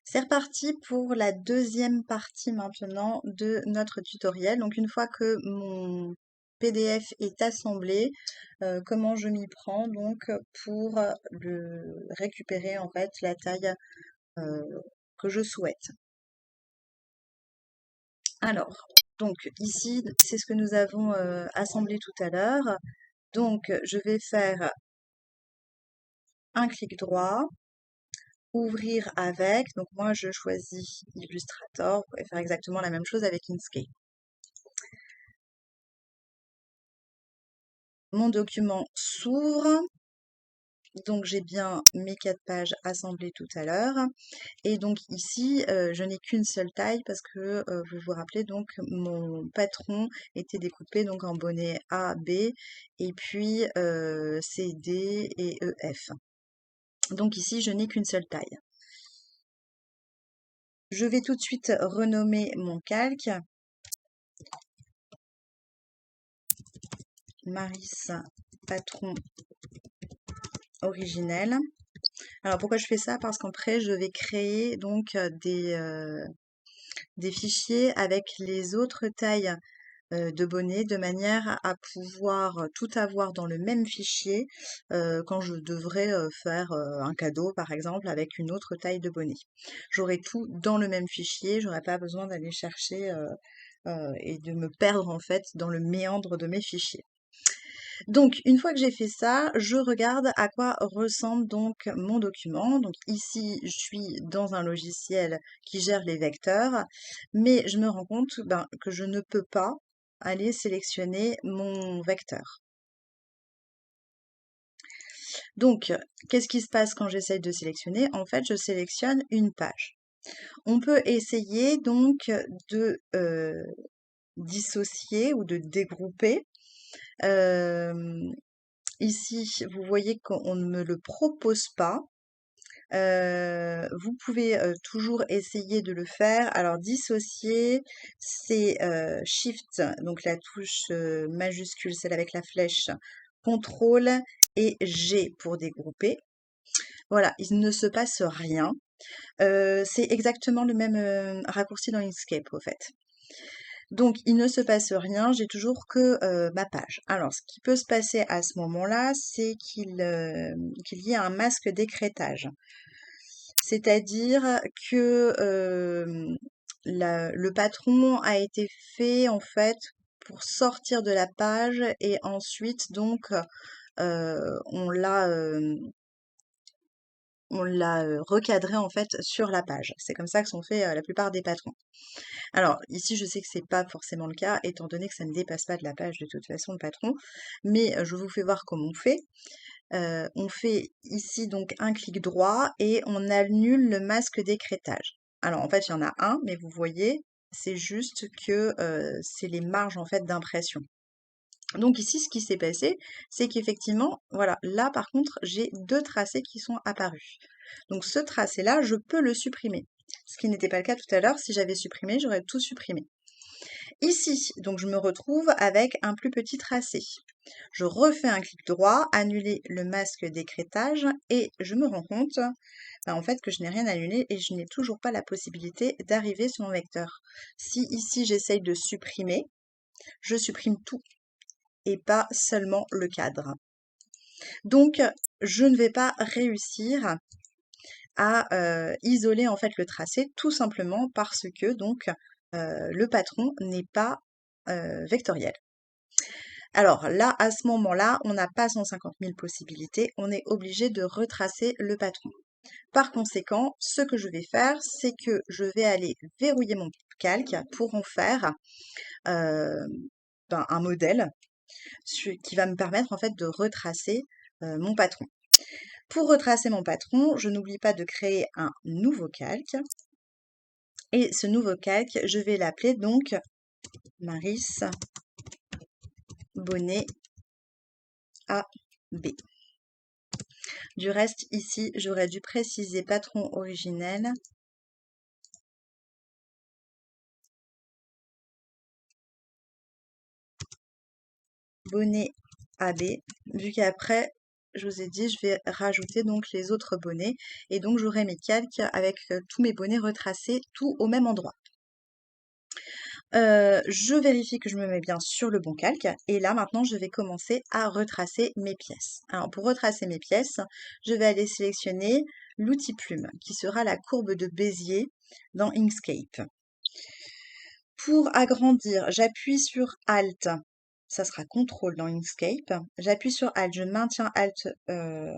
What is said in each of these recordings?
C'est reparti pour la deuxième partie maintenant de notre tutoriel. Donc une fois que mon PDF est assemblé, comment je m'y prends donc pour le récupérer en fait la taille euh, que je souhaite. Alors, donc ici c'est ce que nous avons assemblé tout à l'heure. Donc je vais faire un clic droit, ouvrir avec. Donc moi je choisis Illustrator. Vous pouvez faire exactement la même chose avec Inkscape. Mon document s'ouvre, donc j'ai bien mes 4 pages assemblées tout à l'heure. Et donc ici, je n'ai qu'une seule taille parce que vous vous rappelez donc mon patron était découpé donc en bonnet A, B et puis C, D et E, F. Donc ici, je n'ai qu'une seule taille. Je vais tout de suite renommer mon calque. Maris Patron originel. Alors pourquoi je fais ça? Parce qu'après je vais créer donc des fichiers avec les autres tailles de bonnets de manière à pouvoir tout avoir dans le même fichier quand je devrais faire un cadeau par exemple avec une autre taille de bonnet. J'aurai tout dans le même fichier, j'aurai pas besoin d'aller chercher et de me perdre en fait dans le méandre de mes fichiers. Donc, une fois que j'ai fait ça, je regarde à quoi ressemble donc mon document. Donc ici, je suis dans un logiciel qui gère les vecteurs, mais je me rends compte que je ne peux pas aller sélectionner mon vecteur. Donc, qu'est-ce qui se passe quand j'essaye de sélectionner? En fait, je sélectionne une page. On peut essayer donc de dissocier ou de dégrouper. Ici, vous voyez qu'on ne me le propose pas. Vous pouvez toujours essayer de le faire. Alors, dissocier, c'est Shift, donc la touche majuscule, celle avec la flèche, CTRL et G pour dégrouper. Voilà, il ne se passe rien. C'est exactement le même raccourci dans Inkscape, au fait. Donc, il ne se passe rien, j'ai toujours que ma page. Alors, ce qui peut se passer à ce moment-là, c'est qu'il y ait un masque d'écrêtage. C'est-à-dire que le patron a été fait en fait pour sortir de la page et ensuite donc on l'a recadré en fait sur la page. C'est comme ça que sont faits la plupart des patrons. Alors ici, je sais que c'est pas forcément le cas, étant donné que ça ne dépasse pas de la page de toute façon le patron, mais je vous fais voir comment on fait. On fait ici donc un clic droit et on annule le masque d'écrêtage. Alors en fait, il y en a un, mais vous voyez, c'est juste que c'est les marges en fait d'impression. Donc ici, ce qui s'est passé, c'est qu'effectivement, voilà, là par contre, j'ai 2 tracés qui sont apparus. Donc ce tracé-là, je peux le supprimer. Ce qui n'était pas le cas tout à l'heure. Si j'avais supprimé, j'aurais tout supprimé. Ici, donc je me retrouve avec un plus petit tracé. Je refais un clic droit, annuler le masque d'écrêtage et je me rends compte en fait que je n'ai rien annulé et je n'ai toujours pas la possibilité d'arriver sur mon vecteur. Si ici j'essaye de supprimer, je supprime tout et pas seulement le cadre. Donc je ne vais pas réussir à isoler en fait le tracé tout simplement parce que donc le patron n'est pas vectoriel. Alors là, à ce moment-là, on n'a pas 150 000 possibilités, on est obligé de retracer le patron. Par conséquent, ce que je vais faire, c'est que je vais aller verrouiller mon calque pour en faire un modèle qui va me permettre en fait de retracer mon patron. Pour retracer mon patron, je n'oublie pas de créer un nouveau calque. Et ce nouveau calque, je vais l'appeler donc Maris Bonnet AB. Du reste, ici, j'aurais dû préciser patron originel. Bonnet AB, vu qu'après, je vous ai dit, je vais rajouter donc les autres bonnets et donc j'aurai mes calques avec tous mes bonnets retracés, tout au même endroit. Je vérifie que je me mets bien sur le bon calque et là maintenant je vais commencer à retracer mes pièces. Alors pour retracer mes pièces, je vais aller sélectionner l'outil plume qui sera la courbe de Bézier dans Inkscape. Pour agrandir, j'appuie sur Alt, ça sera CTRL dans Inkscape. J'appuie sur Alt, je maintiens Alt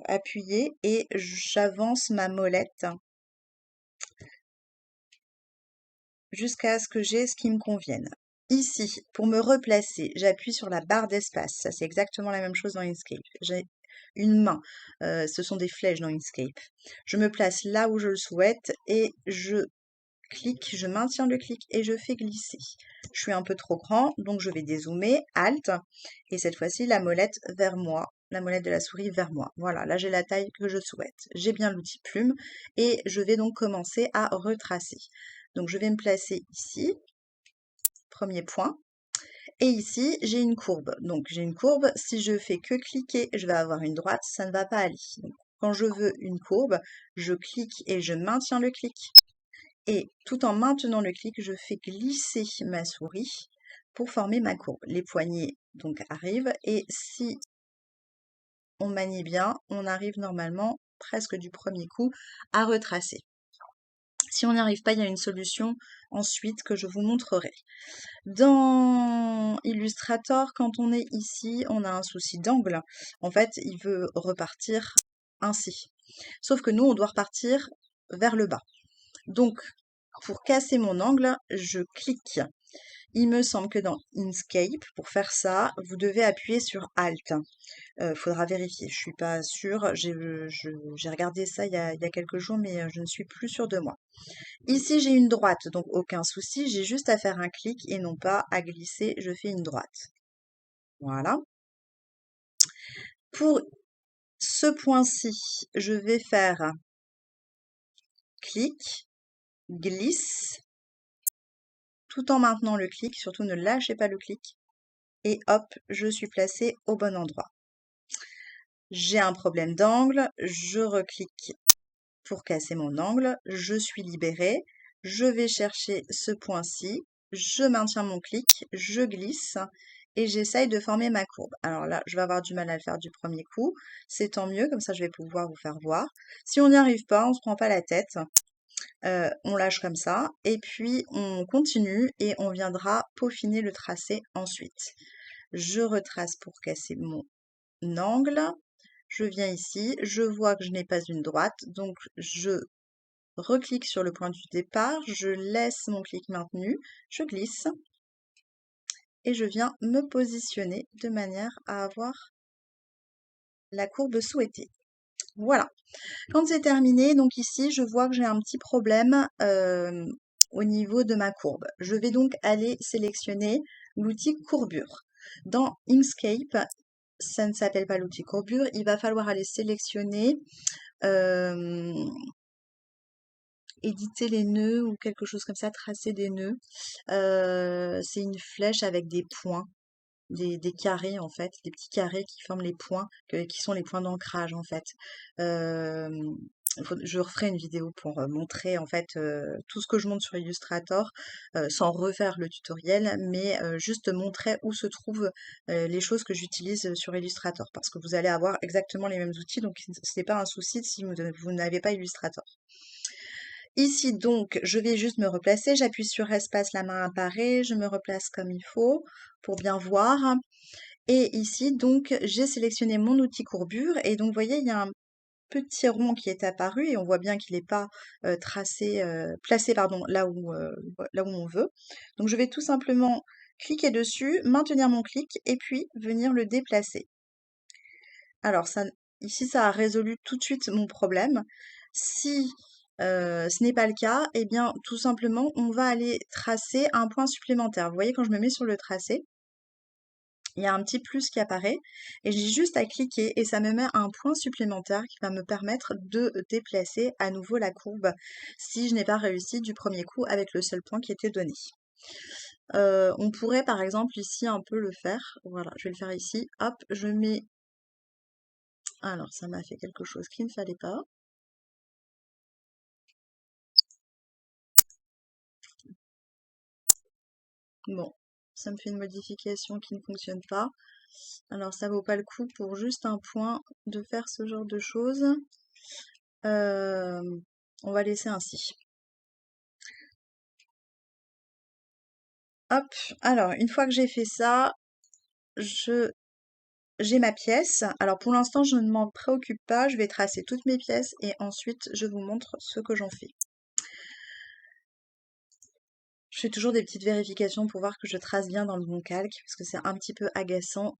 appuyé et j'avance ma molette jusqu'à ce que j'ai ce qui me convienne. Ici, pour me replacer, j'appuie sur la barre d'espace. Ça, c'est exactement la même chose dans Inkscape. J'ai une main. Ce sont des flèches dans Inkscape. Je me place là où je le souhaite et je clique, je maintiens le clic et je fais glisser. Je suis un peu trop grand, donc je vais dézoomer, Alt, et cette fois-ci, la molette vers moi. La molette de la souris vers moi. Voilà, là j'ai la taille que je souhaite. J'ai bien l'outil plume et je vais donc commencer à retracer. Donc je vais me placer ici, premier point. Et ici, j'ai une courbe. Donc j'ai une courbe, si je fais que cliquer, je vais avoir une droite, ça ne va pas aller. Donc, quand je veux une courbe, je clique et je maintiens le clic. Et tout en maintenant le clic, je fais glisser ma souris pour former ma courbe. Les poignets donc arrivent et si on manie bien, on arrive normalement presque du premier coup à retracer. Si on n'y arrive pas, il y a une solution ensuite que je vous montrerai. Dans Illustrator, quand on est ici, on a un souci d'angle. En fait, il veut repartir ainsi. Sauf que nous, on doit repartir vers le bas. Donc, pour casser mon angle, je clique. Il me semble que dans Inkscape, pour faire ça, vous devez appuyer sur Alt. Faudra vérifier, je suis pas sûre. J'ai regardé ça il y a quelques jours, mais je ne suis plus sûre de moi. Ici, j'ai une droite, donc aucun souci. J'ai juste à faire un clic et non pas à glisser. Je fais une droite. Voilà. Pour ce point-ci, je vais faire clic, glisse, tout en maintenant le clic. Surtout, ne lâchez pas le clic. Et hop, je suis placée au bon endroit. J'ai un problème d'angle, je reclique pour casser mon angle, je suis libérée, je vais chercher ce point-ci, je maintiens mon clic, je glisse et j'essaye de former ma courbe. Alors là, je vais avoir du mal à le faire du premier coup, c'est tant mieux, comme ça je vais pouvoir vous faire voir. Si on n'y arrive pas, on ne se prend pas la tête, on lâche comme ça, et puis on continue et on viendra peaufiner le tracé ensuite. Je retrace pour casser mon angle. Je viens ici, je vois que je n'ai pas une droite, donc je reclique sur le point du départ, je laisse mon clic maintenu, je glisse et je viens me positionner de manière à avoir la courbe souhaitée. Voilà. Quand c'est terminé, donc ici, je vois que j'ai un petit problème au niveau de ma courbe. Je vais donc aller sélectionner l'outil courbure. Dans Inkscape, ça ne s'appelle pas l'outil courbure, il va falloir aller sélectionner éditer les nœuds ou quelque chose comme ça, tracer des nœuds. C'est une flèche avec des points, des carrés en fait, des petits carrés qui forment les points, qui sont les points d'ancrage en fait. Euh, je referai une vidéo pour montrer en fait tout ce que je montre sur Illustrator sans refaire le tutoriel, mais juste montrer où se trouvent les choses que j'utilise sur Illustrator parce que vous allez avoir exactement les mêmes outils, donc ce n'est pas un souci si vous n'avez pas Illustrator. Ici donc, je vais juste me replacer, j'appuie sur espace, la main apparaît, je me replace comme il faut pour bien voir. Et ici donc, j'ai sélectionné mon outil courbure et donc vous voyez, il y a un petit rond qui est apparu et on voit bien qu'il n'est pas placé pardon, là où on veut. Donc je vais tout simplement cliquer dessus, maintenir mon clic et puis venir le déplacer. Alors ça, ici, ça a résolu tout de suite mon problème. Si ce n'est pas le cas, eh bien, tout simplement, on va aller tracer un point supplémentaire. Vous voyez, quand je me mets sur le tracé, il y a un petit plus qui apparaît et j'ai juste à cliquer et ça me met un point supplémentaire qui va me permettre de déplacer à nouveau la courbe si je n'ai pas réussi du premier coup avec le seul point qui était donné. On pourrait par exemple ici un peu le faire. Voilà, je vais le faire ici. Hop, je mets Alors, ça m'a fait quelque chose qu'il ne fallait pas. Bon, ça me fait une modification qui ne fonctionne pas. Alors, ça vaut pas le coup pour juste un point de faire ce genre de choses. Euh, on va laisser ainsi. Hop, alors, une fois que j'ai fait ça, j'ai ma pièce. Alors, pour l'instant, je ne m'en préoccupe pas. Je vais tracer toutes mes pièces et ensuite, je vous montre ce que j'en fais. Je fais toujours des petites vérifications pour voir que je trace bien dans le bon calque, parce que c'est un petit peu agaçant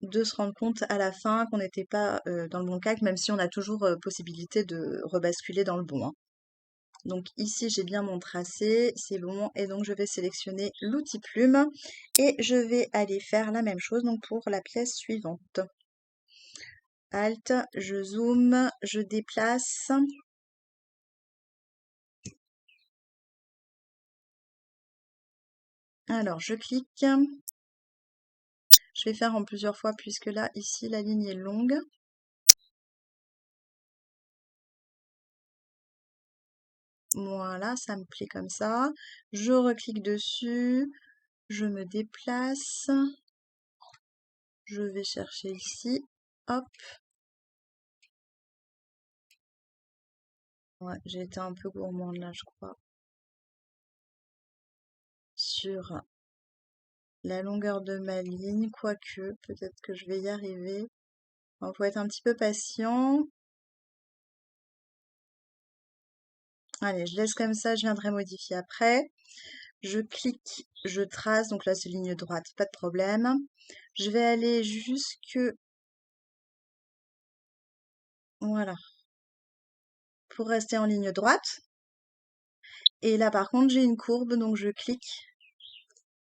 de se rendre compte à la fin qu'on n'était pas dans le bon calque, même si on a toujours possibilité de rebasculer dans le bon, hein. Donc ici, j'ai bien mon tracé, c'est bon, et donc je vais sélectionner l'outil plume, et je vais aller faire la même chose donc pour la pièce suivante. Alt, je zoome, je déplace. Alors, je clique. Je vais faire en plusieurs fois puisque là, ici, la ligne est longue. Voilà, ça me plaît comme ça. Je reclique dessus, je me déplace, je vais chercher ici, hop. Ouais, j'ai été un peu gourmande là, je crois. Sur la longueur de ma ligne, quoique, peut-être que je vais y arriver. Il faut être un petit peu patient. Allez, je laisse comme ça, je viendrai modifier après. Je clique, je trace, donc là c'est ligne droite, pas de problème. Je vais aller jusque, voilà, pour rester en ligne droite. Et là par contre j'ai une courbe, donc je clique,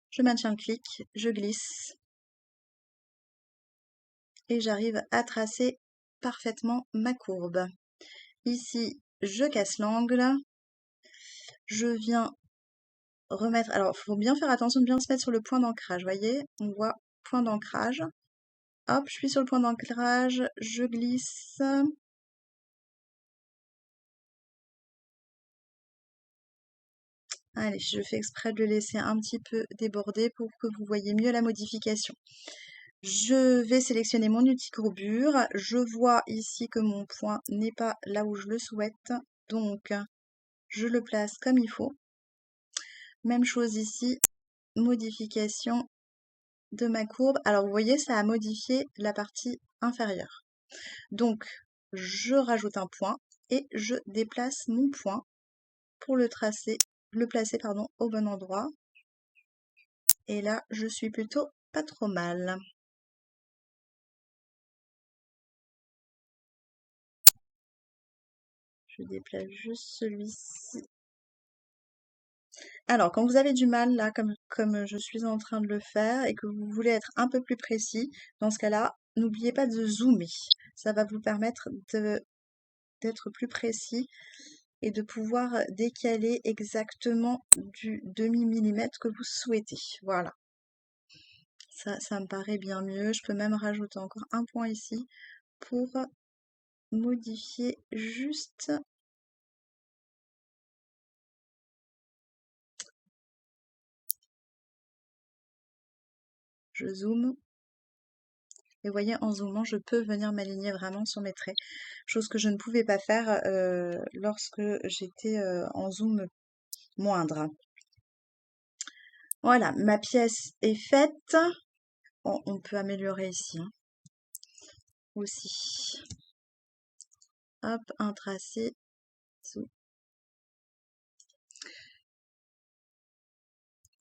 je maintiens le clic, je glisse. Et j'arrive à tracer parfaitement ma courbe. Ici, je casse l'angle. Je viens remettre... Alors, il faut bien faire attention de bien se mettre sur le point d'ancrage. Vous voyez, on voit point d'ancrage. Hop, je suis sur le point d'ancrage, je glisse. Allez, je fais exprès de le laisser un petit peu déborder pour que vous voyez mieux la modification. Je vais sélectionner mon outil courbure. Je vois ici que mon point n'est pas là où je le souhaite. Donc, je le place comme il faut. Même chose ici, modification de ma courbe. Alors, vous voyez, ça a modifié la partie inférieure. Donc, je rajoute un point et je déplace mon point pour le placer, pardon, au bon endroit. Et là, je suis plutôt pas trop mal. Je déplace juste celui-ci. Alors, quand vous avez du mal, là, comme je suis en train de le faire, et que vous voulez être un peu plus précis, dans ce cas-là, n'oubliez pas de zoomer. Ça va vous permettre d'être plus précis et de pouvoir décaler exactement du demi-millimètre que vous souhaitez. Voilà. Ça me paraît bien mieux. Je peux même rajouter encore un point ici pour modifier juste. Je zoome. Et vous voyez, en zoomant, je peux venir m'aligner vraiment sur mes traits. Chose que je ne pouvais pas faire lorsque j'étais en zoom moindre. Voilà, ma pièce est faite. Bon, on peut améliorer ici, hein, aussi. Hop, un tracé.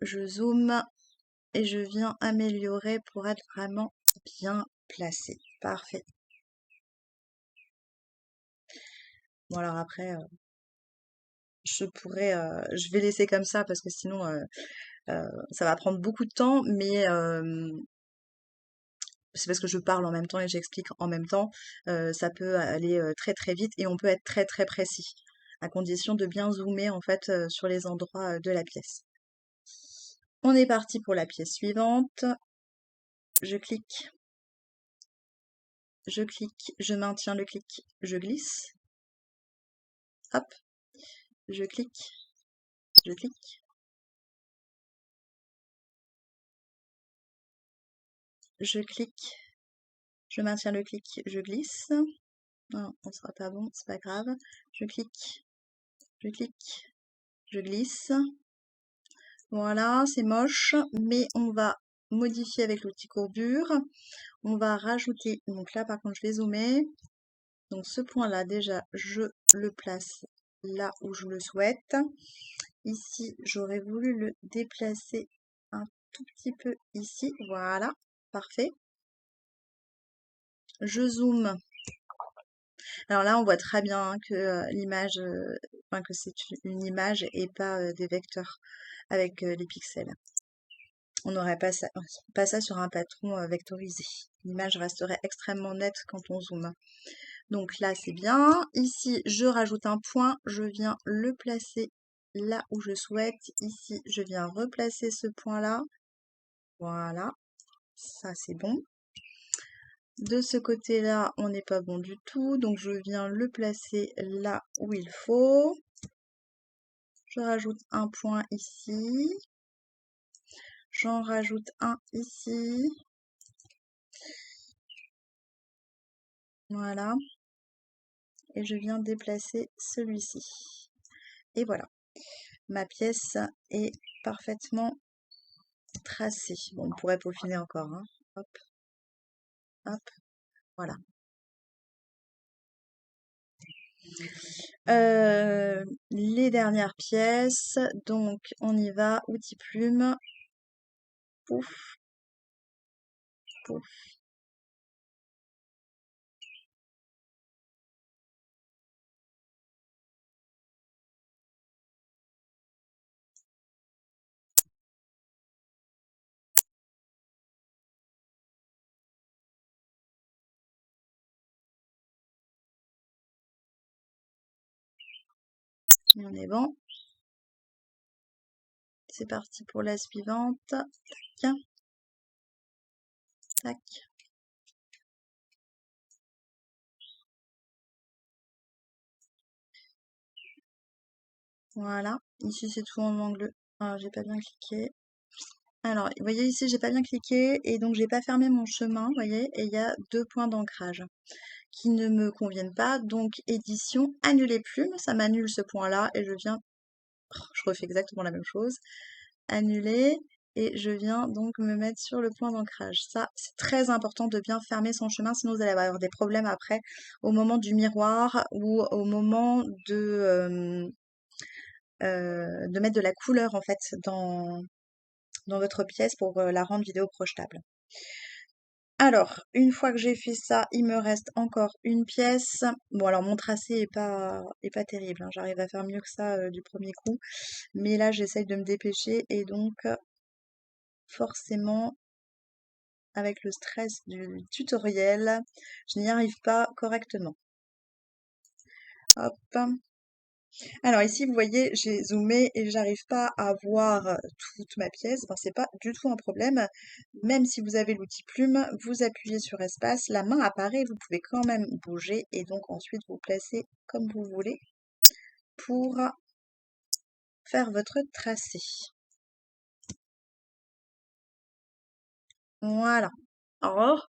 Je zoome et je viens améliorer pour être vraiment bien placé. Parfait. Bon alors après, je vais laisser comme ça parce que sinon ça va prendre beaucoup de temps, mais c'est parce que je parle en même temps et j'explique en même temps. Ça peut aller très très vite et on peut être très très précis, à condition de bien zoomer en fait sur les endroits de la pièce. On est parti pour la pièce suivante. Je clique, je clique, je maintiens le clic, je glisse, hop, je clique, je clique, je clique, je maintiens le clic, je glisse. Non, on sera pas bon, c'est pas grave. Je clique, je clique, je glisse. Voilà, c'est moche, mais on va modifier avec l'outil courbure. On va rajouter, donc là par contre je vais zoomer. Donc ce point-là, déjà, je le place là où je le souhaite. Ici, j'aurais voulu le déplacer un tout petit peu ici. Voilà, parfait. Je zoome. Alors là, on voit très bien que l'image, enfin que c'est une image et pas des vecteurs avec les pixels. On n'aurait pas ça sur un patron vectorisé. L'image resterait extrêmement nette quand on zoome. Donc là, c'est bien. Ici, je rajoute un point. Je viens le placer là où je souhaite. Ici, je viens replacer ce point-là. Voilà, ça c'est bon. De ce côté-là, on n'est pas bon du tout. Donc je viens le placer là où il faut. Je rajoute un point ici. J'en rajoute un ici. Voilà. Et je viens déplacer celui-ci. Et voilà. Ma pièce est parfaitement tracée. Bon, on pourrait peaufiner encore, hein. Hop, hop, voilà. Les dernières pièces, donc on y va, outil plume, pouf, pouf. On est bon. C'est parti pour la suivante. Tac, tac. Voilà. Ici, c'est tout en angle. Alors, j'ai pas bien cliqué. Alors, vous voyez ici, j'ai pas bien cliqué et donc j'ai pas fermé mon chemin, vous voyez, et il y a 2 points d'ancrage qui ne me conviennent pas. Donc, édition, annuler plume, ça m'annule ce point-là et je viens, je refais exactement la même chose, annuler et je viens donc me mettre sur le point d'ancrage. Ça, c'est très important de bien fermer son chemin, sinon vous allez avoir des problèmes après au moment du miroir ou au moment de mettre de la couleur en fait dans votre pièce pour la rendre vidéo projetable. Alors, une fois que j'ai fait ça, il me reste encore une pièce. Bon, alors mon tracé est pas terrible, hein. J'arrive à faire mieux que ça du premier coup. Mais là, j'essaye de me dépêcher et donc, forcément, avec le stress du tutoriel, je n'y arrive pas correctement. Hop. Alors ici, vous voyez, j'ai zoomé et j'arrive pas à voir toute ma pièce. Enfin, c'est pas du tout un problème. Même si vous avez l'outil plume, vous appuyez sur espace, la main apparaît, vous pouvez quand même bouger et donc ensuite vous placez comme vous voulez pour faire votre tracé. Voilà. Alors,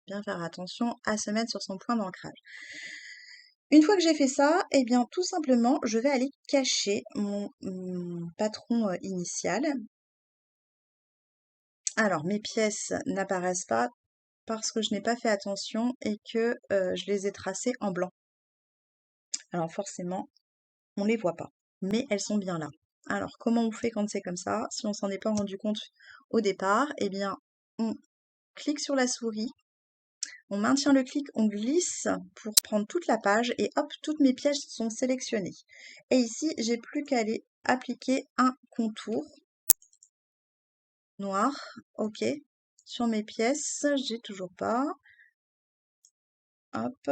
bien faire attention à se mettre sur son point d'ancrage. Une fois que j'ai fait ça, eh bien tout simplement, je vais aller cacher mon patron initial. Alors, mes pièces n'apparaissent pas parce que je n'ai pas fait attention et que je les ai tracées en blanc. Alors forcément, on les voit pas, mais elles sont bien là. Alors, comment on fait quand c'est comme ça? Si on s'en est pas rendu compte au départ, eh bien, on clique sur la souris, on maintient le clic, on glisse pour prendre toute la page et hop, toutes mes pièces sont sélectionnées. Et ici, j'ai plus qu'à aller appliquer un contour noir, ok. Sur mes pièces, j'ai toujours pas. Hop,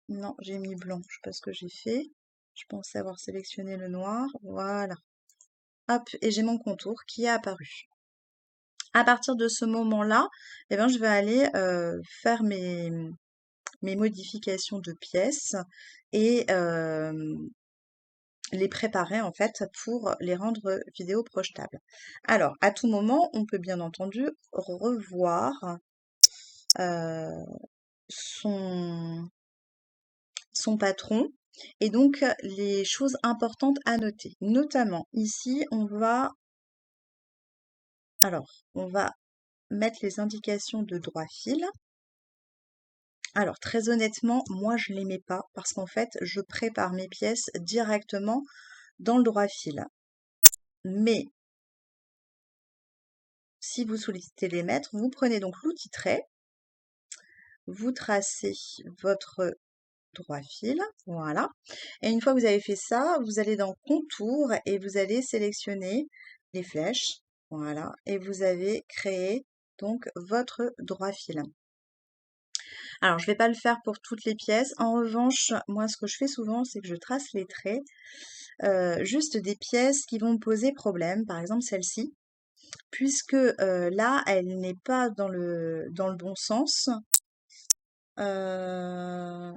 non, j'ai mis blanc, je sais pas ce que j'ai fait. Je pensais avoir sélectionné le noir, voilà. Hop, et j'ai mon contour qui est apparu. À partir de ce moment-là, eh ben, je vais aller faire mes modifications de pièces et les préparer en fait pour les rendre vidéo projetables. Alors, à tout moment, on peut bien entendu revoir son, son patron et donc les choses importantes à noter. Notamment, ici, on va mettre les indications de droit fil. Alors, très honnêtement, moi, je les mets pas parce qu'en fait, je prépare mes pièces directement dans le droit fil. Mais si vous sollicitez les mettre, vous prenez donc l'outil trait, vous tracez votre droit fil, voilà. Et une fois que vous avez fait ça, vous allez dans contour et vous allez sélectionner les flèches, voilà. Et vous avez créé donc votre droit fil. Alors, je vais pas le faire pour toutes les pièces. En revanche, moi, ce que je fais souvent, c'est que je trace les traits, juste des pièces qui vont me poser problème. Par exemple, celle-ci, puisque là, elle n'est pas dans le bon sens. Euh,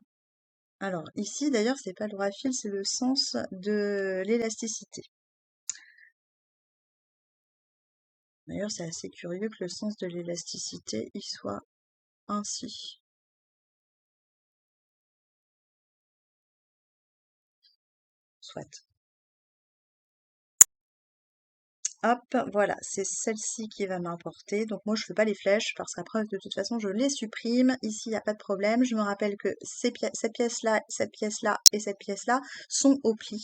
alors, ici, d'ailleurs, c'est pas le droit fil, c'est le sens de l'élasticité. D'ailleurs, c'est assez curieux que le sens de l'élasticité, il soit ainsi. Soit. Hop, voilà, c'est celle-ci qui va m'importer. Donc moi, je fais pas les flèches parce qu'après, de toute façon, je les supprime. Ici, il n'y a pas de problème. Je me rappelle que cette pièce-là, cette pièce-là et cette pièce-là sont au pli.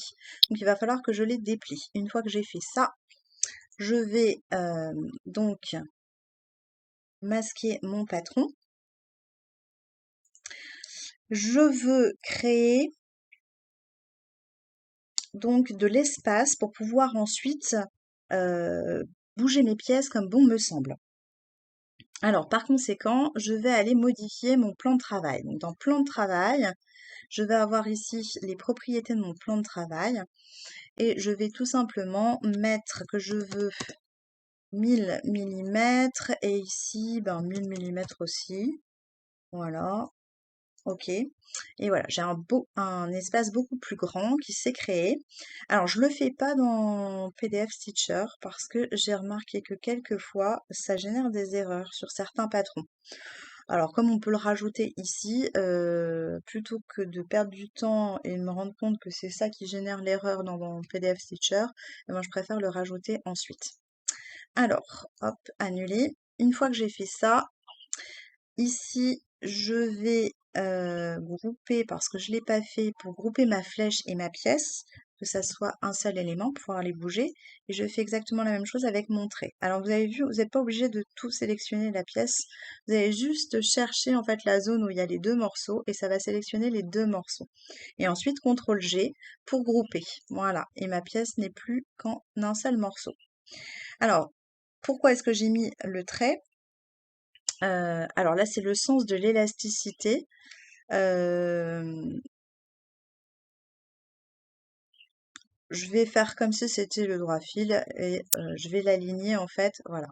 Donc il va falloir que je les déplie. Une fois que j'ai fait ça, je vais donc masquer mon patron. Je veux créer donc de l'espace pour pouvoir ensuite euh, bouger mes pièces comme bon me semble. Alors, par conséquent, je vais aller modifier mon plan de travail. Donc, dans plan de travail, je vais avoir ici les propriétés de mon plan de travail et je vais tout simplement mettre que je veux 1000 mm et ici, 1000 mm aussi. Voilà. Ok. Et voilà, j'ai un espace beaucoup plus grand qui s'est créé. Alors, je le fais pas dans PDF Stitcher parce que j'ai remarqué que quelquefois, ça génère des erreurs sur certains patrons. Alors, comme on peut le rajouter ici, plutôt que de perdre du temps et de me rendre compte que c'est ça qui génère l'erreur dans mon PDF Stitcher, eh ben, je préfère le rajouter ensuite. Alors, hop, annuler. Une fois que j'ai fait ça, ici, je vais grouper, parce que je ne l'ai pas fait, pour grouper ma flèche et ma pièce, que ça soit un seul élément pour pouvoir les bouger. Et je fais exactement la même chose avec mon trait. Alors vous avez vu, vous n'êtes pas obligé de tout sélectionner la pièce. Vous allez juste chercher en fait la zone où il y a les deux morceaux et ça va sélectionner les deux morceaux. Et ensuite, CTRL G pour grouper. Voilà. Et ma pièce n'est plus qu'en un seul morceau. Alors, pourquoi est-ce que j'ai mis le trait? Alors là, c'est le sens de l'élasticité. Je vais faire comme si c'était le droit fil et je vais l'aligner en fait, voilà,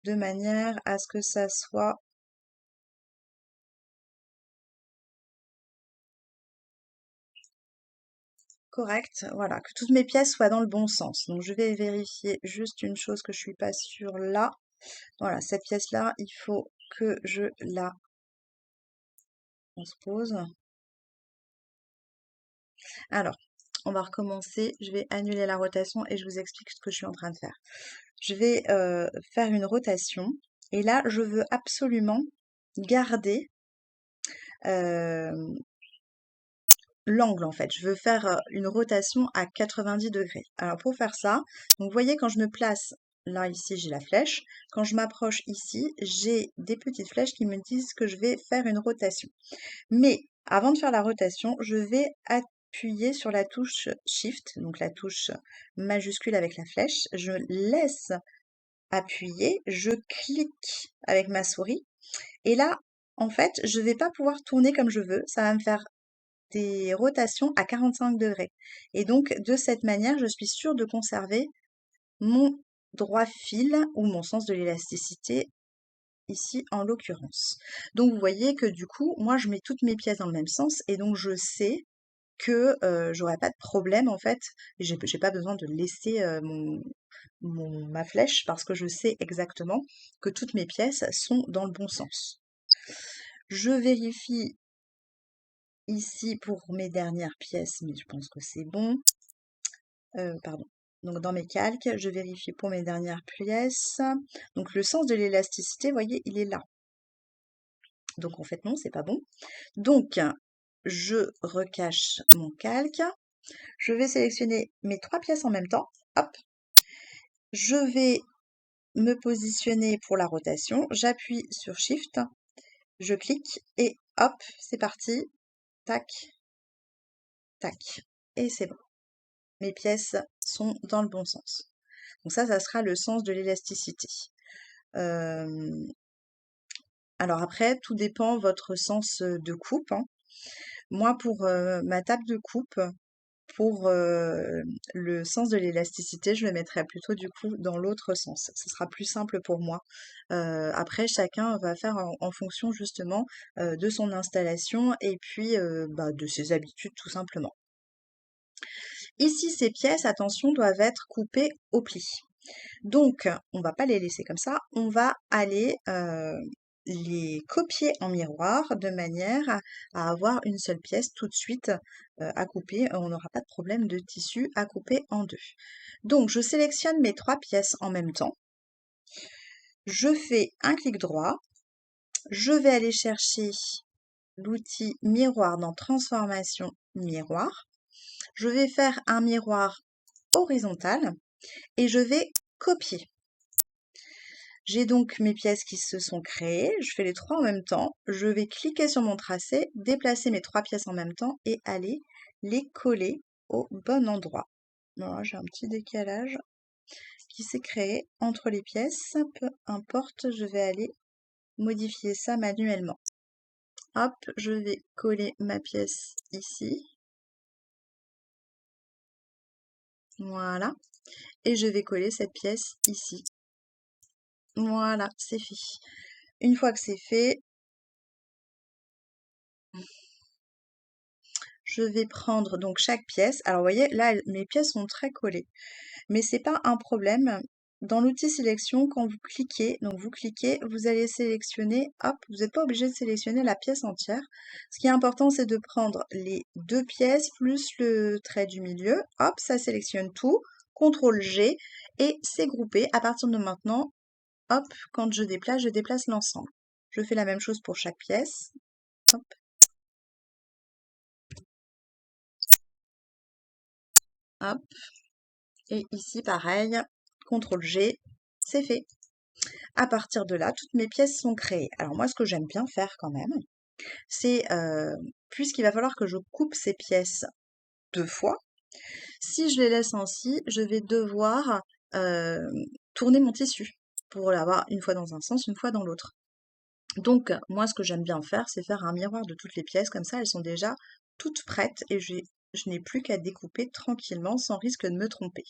de manière à ce que ça soit correct, voilà, que toutes mes pièces soient dans le bon sens. Donc je vais vérifier juste une chose que je suis pas sûre là. Voilà, cette pièce-là, il faut que je la transpose. Alors, on va recommencer. Je vais annuler la rotation et je vous explique ce que je suis en train de faire. Je vais faire une rotation et là, je veux absolument garder l'angle en fait. Je veux faire une rotation à 90 degrés. Alors pour faire ça, donc vous voyez quand je me place là ici j'ai la flèche. Quand je m'approche ici, j'ai des petites flèches qui me disent que je vais faire une rotation. Mais avant de faire la rotation, je vais appuyer sur la touche Shift, donc la touche majuscule avec la flèche. Je laisse appuyer, je clique avec ma souris et là, en fait, je vais pas pouvoir tourner comme je veux. Ça va me faire des rotations à 45 degrés. Et donc, de cette manière, je suis sûre de conserver mon droit fil ou mon sens de l'élasticité ici en l'occurrence. Donc vous voyez que du coup, moi je mets toutes mes pièces dans le même sens et donc je sais que j'aurai pas de problème en fait. J'ai pas besoin de laisser ma flèche parce que je sais exactement que toutes mes pièces sont dans le bon sens. Je vérifie ici pour mes dernières pièces, mais je pense que c'est bon. Pardon. Donc dans mes calques, je vérifie pour mes dernières pièces. Donc le sens de l'élasticité, vous voyez, il est là. Donc en fait non, c'est pas bon. Donc je recache mon calque. Je vais sélectionner mes 3 pièces en même temps. Hop. Je vais me positionner pour la rotation. J'appuie sur Shift, je clique et hop, c'est parti. Tac, tac. Et c'est bon. Mes pièces sont dans le bon sens. Donc ça sera le sens de l'élasticité. Alors après, tout dépend votre sens de coupe, hein. Moi, pour ma table de coupe, pour le sens de l'élasticité, je le mettrais plutôt du coup dans l'autre sens. Ce sera plus simple pour moi. Après, chacun va faire en fonction justement de son installation et puis de ses habitudes tout simplement. Ici, ces pièces, attention, doivent être coupées au pli. Donc, on va pas les laisser comme ça, on va aller les copier en miroir de manière à avoir une seule pièce tout de suite à couper. On n'aura pas de problème de tissu à couper en deux. Donc, je sélectionne mes 3 pièces en même temps. Je fais un clic droit. Je vais aller chercher l'outil miroir dans Transformation miroir. Je vais faire un miroir horizontal et je vais copier. J'ai donc mes pièces qui se sont créées, je fais les 3 en même temps, je vais cliquer sur mon tracé, déplacer mes 3 pièces en même temps et aller les coller au bon endroit. Voilà, j'ai un petit décalage qui s'est créé entre les pièces, peu importe, je vais aller modifier ça manuellement. Hop, je vais coller ma pièce ici. Voilà. Et je vais coller cette pièce ici. Voilà, c'est fait. Une fois que c'est fait, je vais prendre donc chaque pièce. Alors, vous voyez, là, mes pièces sont très collées. Mais c'est pas un problème. Dans l'outil sélection, quand vous cliquez, vous allez sélectionner, hop, vous n'êtes pas obligé de sélectionner la pièce entière. Ce qui est important, c'est de prendre les 2 pièces plus le trait du milieu. Hop, ça sélectionne tout. CTRL G et c'est groupé. À partir de maintenant, hop, quand je déplace l'ensemble. Je fais la même chose pour chaque pièce. Hop. Hop. Et ici, pareil, CTRL G, c'est fait. À partir de là, toutes mes pièces sont créées. Alors moi, ce que j'aime bien faire quand même, c'est, puisqu'il va falloir que je coupe ces pièces 2 fois, si je les laisse ainsi, je vais devoir tourner mon tissu pour l'avoir une fois dans un sens, une fois dans l'autre. Donc moi, ce que j'aime bien faire, c'est faire un miroir de toutes les pièces, comme ça elles sont déjà toutes prêtes et je n'ai plus qu'à découper tranquillement sans risque de me tromper.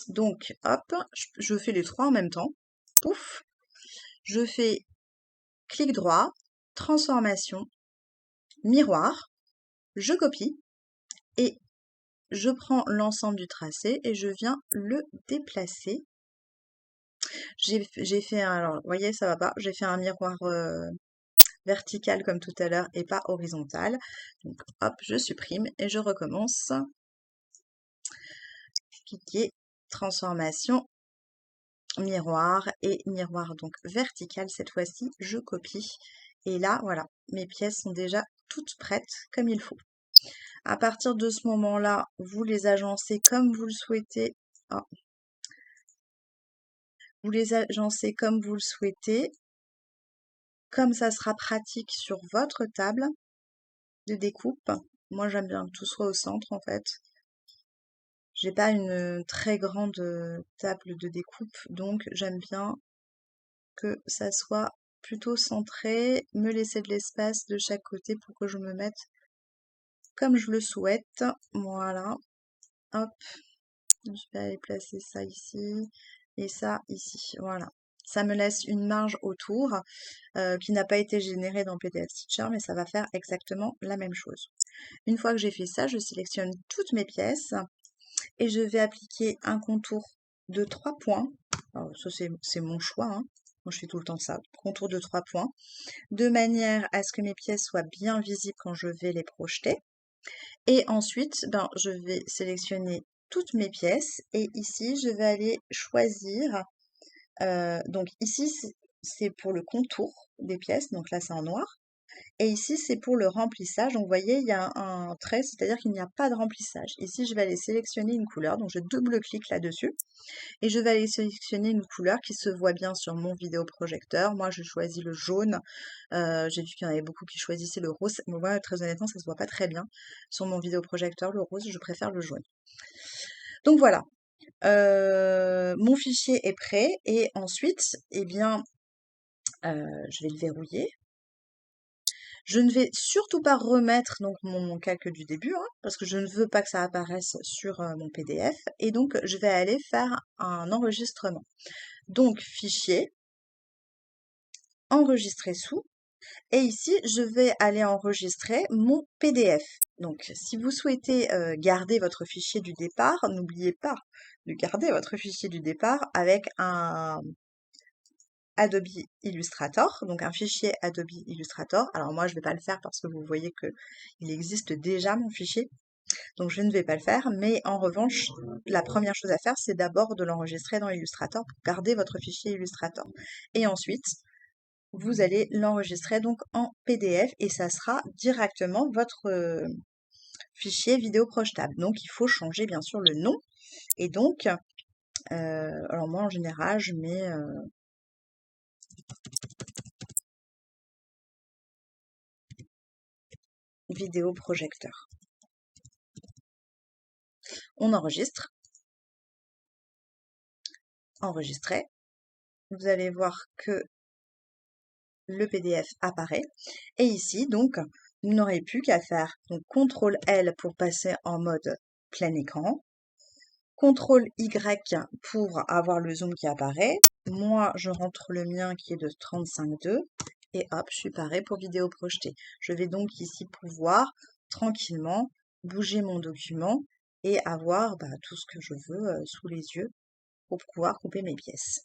Donc hop, je fais les 3 en même temps. Pouf! Je fais clic droit, transformation, miroir, je copie et je prends l'ensemble du tracé et je viens le déplacer. J'ai fait un, alors, vous voyez, ça va pas, j'ai fait un miroir vertical comme tout à l'heure et pas horizontal. Donc hop, je supprime et je recommence. Cliquer, transformation, miroir et miroir donc vertical cette fois-ci, je copie. Et là, voilà, mes pièces sont déjà toutes prêtes comme il faut. À partir de ce moment-là, vous les agencez comme vous le souhaitez. Oh. Vous les agencez comme vous le souhaitez. Comme ça sera pratique sur votre table de découpe. Moi, j'aime bien que tout soit au centre, en fait. J'ai pas une très grande table de découpe, donc j'aime bien que ça soit plutôt centré, me laisser de l'espace de chaque côté pour que je me mette comme je le souhaite. Voilà. Hop. Je vais aller placer ça ici et ça ici. Voilà. Ça me laisse une marge autour qui n'a pas été générée dans PDF Stitcher, mais ça va faire exactement la même chose. Une fois que j'ai fait ça, je sélectionne toutes mes pièces et je vais appliquer un contour de 3 points. Alors, ça, c'est mon choix, hein. Moi, je fais tout le temps ça. Contour de 3 points, de manière à ce que mes pièces soient bien visibles quand je vais les projeter. Et ensuite, ben, je vais sélectionner toutes mes pièces et ici, je vais aller choisir. Donc ici, c'est pour le contour des pièces, donc là, c'est en noir. Et ici, c'est pour le remplissage. Donc, vous voyez, il y a un trait, c'est-à-dire qu'il n'y a pas de remplissage. Ici, je vais aller sélectionner une couleur. Donc, je double-clique là-dessus. Et je vais aller sélectionner une couleur qui se voit bien sur mon vidéoprojecteur. Moi, je choisis le jaune. J'ai vu qu'il y en avait beaucoup qui choisissaient le rose. Mais moi, très honnêtement, ça se voit pas très bien sur mon vidéoprojecteur. Le rose, je préfère le jaune. Donc, voilà. Mon fichier est prêt. Et ensuite, eh bien, je vais le verrouiller. Je ne vais surtout pas remettre donc mon calque du début, hein, parce que je ne veux pas que ça apparaisse sur mon PDF. Et donc, je vais aller faire un enregistrement. Donc, fichier, enregistrer sous. Et ici, je vais aller enregistrer mon PDF. Donc, si vous souhaitez garder votre fichier du départ, n'oubliez pas de garder votre fichier du départ avec un Adobe Illustrator, donc un fichier Adobe Illustrator. Alors moi, je ne vais pas le faire parce que vous voyez que il existe déjà mon fichier, donc je ne vais pas le faire. Mais en revanche, la première chose à faire, c'est d'abord de l'enregistrer dans Illustrator pour garder votre fichier Illustrator. Et ensuite, vous allez l'enregistrer donc en PDF et ça sera directement votre fichier vidéo projetable. Donc il faut changer bien sûr le nom. Et donc, alors moi en général, je mets vidéo projecteur. On enregistre, enregistrer. Vous allez voir que le PDF apparaît. Et ici, donc, vous n'aurez plus qu'à faire donc CTRL-L pour passer en mode plein écran, CTRL-Y pour avoir le zoom qui apparaît. Moi, je rentre le mien qui est de 35,2 et hop, je suis parée pour vidéo projetée. Je vais donc ici pouvoir tranquillement bouger mon document et avoir tout ce que je veux sous les yeux pour pouvoir couper mes pièces.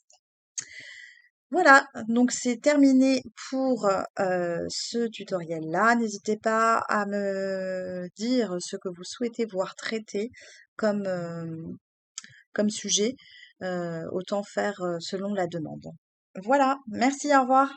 Voilà, donc c'est terminé pour ce tutoriel-là. N'hésitez pas à me dire ce que vous souhaitez voir traité comme, comme sujet, autant faire selon la demande. Voilà, merci, au revoir.